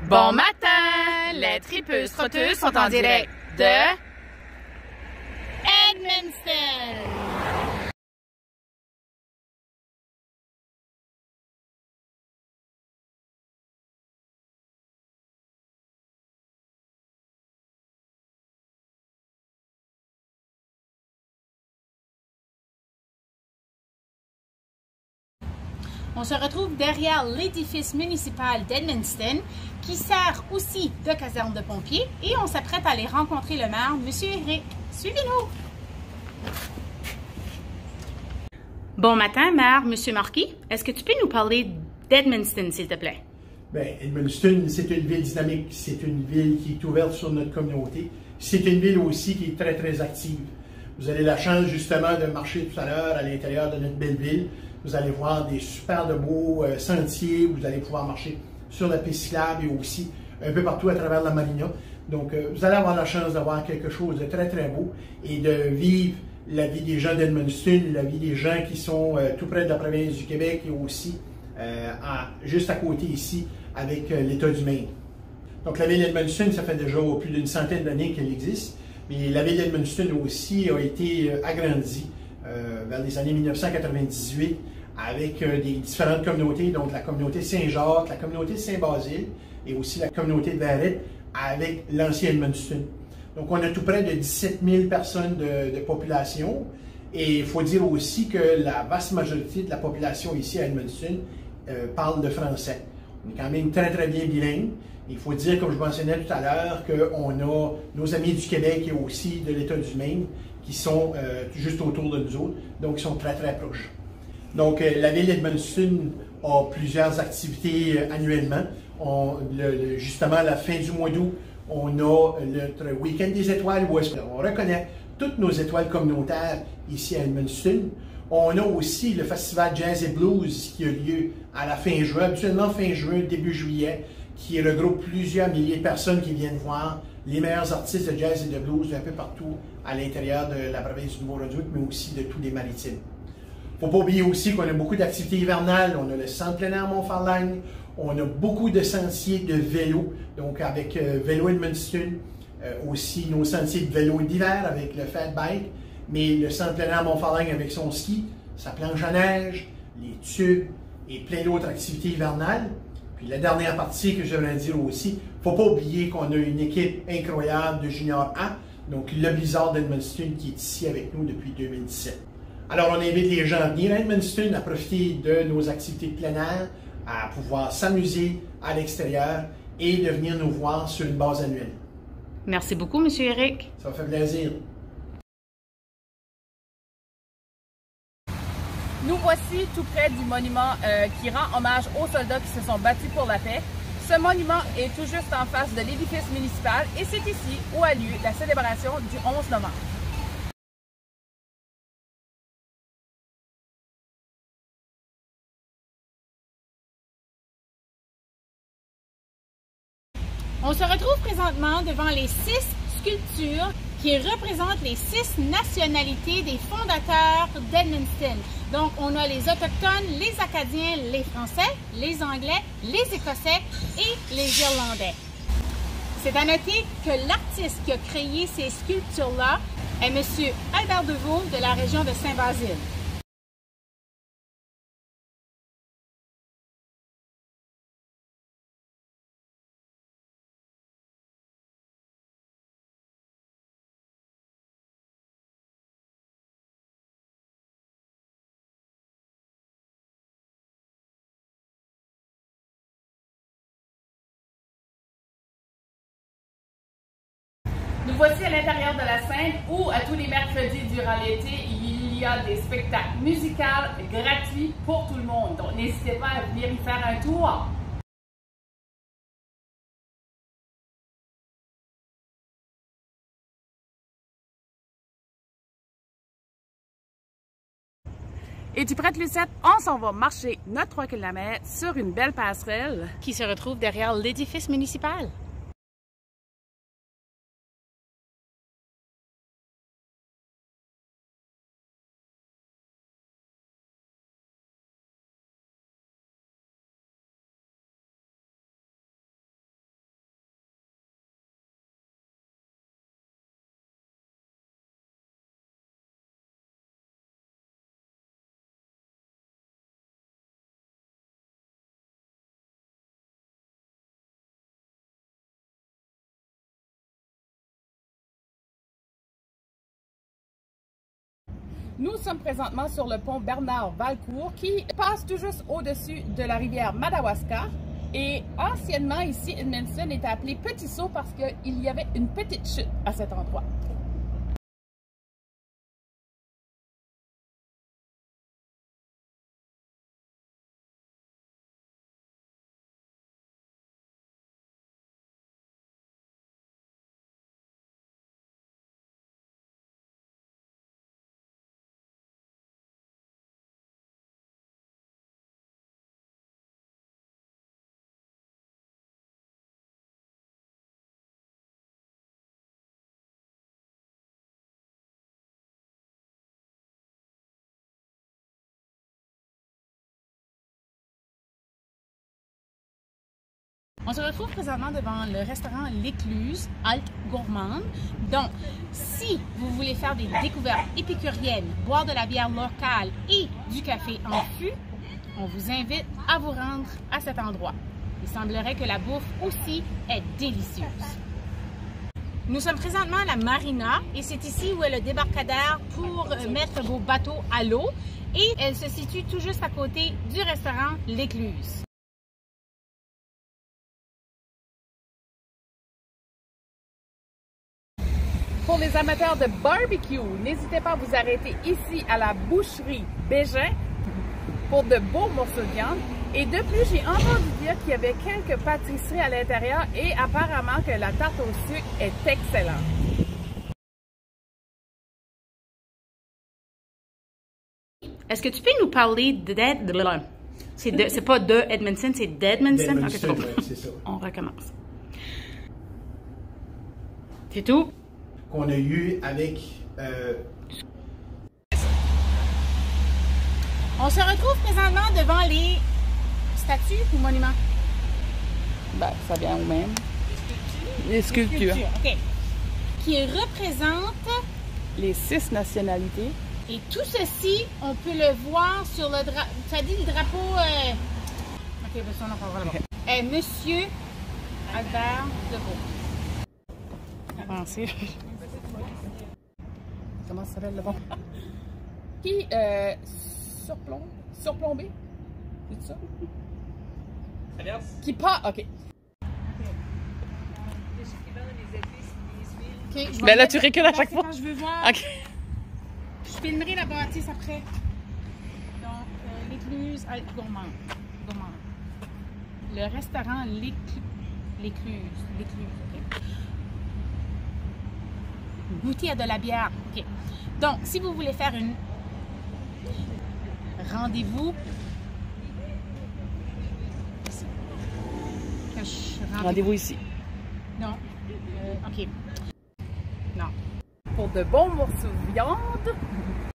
Bon matin! Les tripeuses trotteuses sont en direct de Edmundston! On se retrouve derrière l'édifice municipal d'Edmundston qui sert aussi de caserne de pompiers et on s'apprête à aller rencontrer le maire, M. Eric. Suivez-nous! Bon matin, maire, M. Marquis. Est-ce que tu peux nous parler d'Edmundston, s'il te plaît? Bien, Edmundston, c'est une ville dynamique, c'est une ville qui est ouverte sur notre communauté. C'est une ville aussi qui est très, très active. Vous avez la chance justement de marcher tout à l'heure à l'intérieur de notre belle ville. Vous allez voir des super de beaux sentiers, vous allez pouvoir marcher sur la piste cyclable et aussi un peu partout à travers la marina. Donc, vous allez avoir la chance d'avoir quelque chose de très, très beau et de vivre la vie des gens d'Edmundston, la vie des gens qui sont tout près de la province du Québec et aussi juste à côté ici avec l'État du Maine. Donc, la ville d'Edmundston, ça fait déjà plus d'une centaine d'années qu'elle existe, mais la ville d'Edmundston aussi a été agrandie vers les années 1998 avec des différentes communautés, donc la communauté Saint-Jacques, la communauté Saint-Basile et aussi la communauté de Barrett avec l'ancien Edmundston. Donc, on a tout près de 17 000 personnes de population et il faut dire aussi que la vaste majorité de la population ici à Edmundston parle de français. On est quand même très, très bien bilingue. Il faut dire, comme je mentionnais tout à l'heure, qu'on a nos amis du Québec et aussi de l'État du Maine qui sont juste autour de nous autres, donc ils sont très, très proches. Donc, la ville d'Edmundston a plusieurs activités annuellement. Justement, à la fin du mois d'août, on a notre Week-end des étoiles où on reconnaît toutes nos étoiles communautaires ici à Edmundston. On a aussi le festival Jazz et Blues qui a lieu à la fin juin, habituellement fin juin, début juillet, qui regroupe plusieurs milliers de personnes qui viennent voir les meilleurs artistes de jazz et de blues un peu partout à l'intérieur de la province du Nouveau-Brunswick, mais aussi de tous les maritimes. Il ne faut pas oublier aussi qu'on a beaucoup d'activités hivernales. On a le centre plein air Mont-Farlagne, on a beaucoup de sentiers de vélo, donc avec Vélo Edmundston, aussi nos sentiers de vélo d'hiver avec le Fat Bike, mais le centre plein air Mont-Farlagne avec son ski, sa planche à neige, les tubes et plein d'autres activités hivernales. Puis la dernière partie que j'aimerais dire aussi, il ne faut pas oublier qu'on a une équipe incroyable de Junior A, donc le Blizzard d'Edmundston qui est ici avec nous depuis 2017. Alors on invite les gens à venir à Edmundston, à profiter de nos activités de plein air, à pouvoir s'amuser à l'extérieur et de venir nous voir sur une base annuelle. Merci beaucoup, M. Eric. Ça me fait plaisir. Nous voici tout près du monument qui rend hommage aux soldats qui se sont battus pour la paix. Ce monument est tout juste en face de l'édifice municipal et c'est ici où a lieu la célébration du 11 novembre. On se retrouve présentement devant les 6 sculptures qui représentent les 6 nationalités des fondateurs d'Edmundston. Donc, on a les Autochtones, les Acadiens, les Français, les Anglais, les Écossais et les Irlandais. C'est à noter que l'artiste qui a créé ces sculptures-là est M. Albert Deveau de la région de Saint-Basile. Nous voici à l'intérieur de la scène où, à tous les mercredis durant l'été, il y a des spectacles musicaux gratuits pour tout le monde. Donc, n'hésitez pas à venir y faire un tour. Es-tu prête, Lucette? On s'en va marcher notre 3 km sur une belle passerelle Qui se retrouve derrière l'édifice municipal. Nous sommes présentement sur le pont Bernard-Valcourt qui passe tout juste au-dessus de la rivière Madawaska. Et anciennement, ici, Edmundston était appelé Petit Saut parce qu'il y avait une petite chute à cet endroit. On se retrouve présentement devant le restaurant L'Écluse, halte gourmande. Donc, si vous voulez faire des découvertes épicuriennes, boire de la bière locale et du café en fût, on vous invite à vous rendre à cet endroit. Il semblerait que la bouffe aussi est délicieuse. Nous sommes présentement à la marina et c'est ici où est le débarcadère pour mettre vos bateaux à l'eau et elle se situe tout juste à côté du restaurant L'Écluse. Pour les amateurs de barbecue, n'hésitez pas à vous arrêter ici à la boucherie Bégin pour de beaux morceaux de viande. Et de plus, j'ai entendu dire qu'il y avait quelques pâtisseries à l'intérieur et apparemment que la tarte au sucre est excellente. Est-ce que tu peux nous parler c'est pas de Edmundston, c'est d'Edmundston? Edmundston, ouais, c'est ça. On recommence. C'est tout? Qu'on a eu avec... On se retrouve présentement devant les statues ou monuments? Ben, ça vient au même. Les sculptures. OK. Qui représentent Les 6 nationalités. et tout ceci, on peut le voir sur le drapeau. Ça dit le drapeau. OK, ben ça, on en parlera là-bas. Monsieur Albert Deveau. Avancez. Comment ça s'appelle le bon? Qui surplombé? C'est ça? Qui pas. OK. OK, Ben là, tu recules à chaque fois. Quand je veux voir. OK. Je filmerai la bâtisse après. Donc, l'Écluse gourmande. Le restaurant L'Écluse. OK. Goûter à de la bière. OK. Donc, si vous voulez faire une rendez-vous. Rendez-vous ici. Non. OK. Non. Pour de bons morceaux de viande.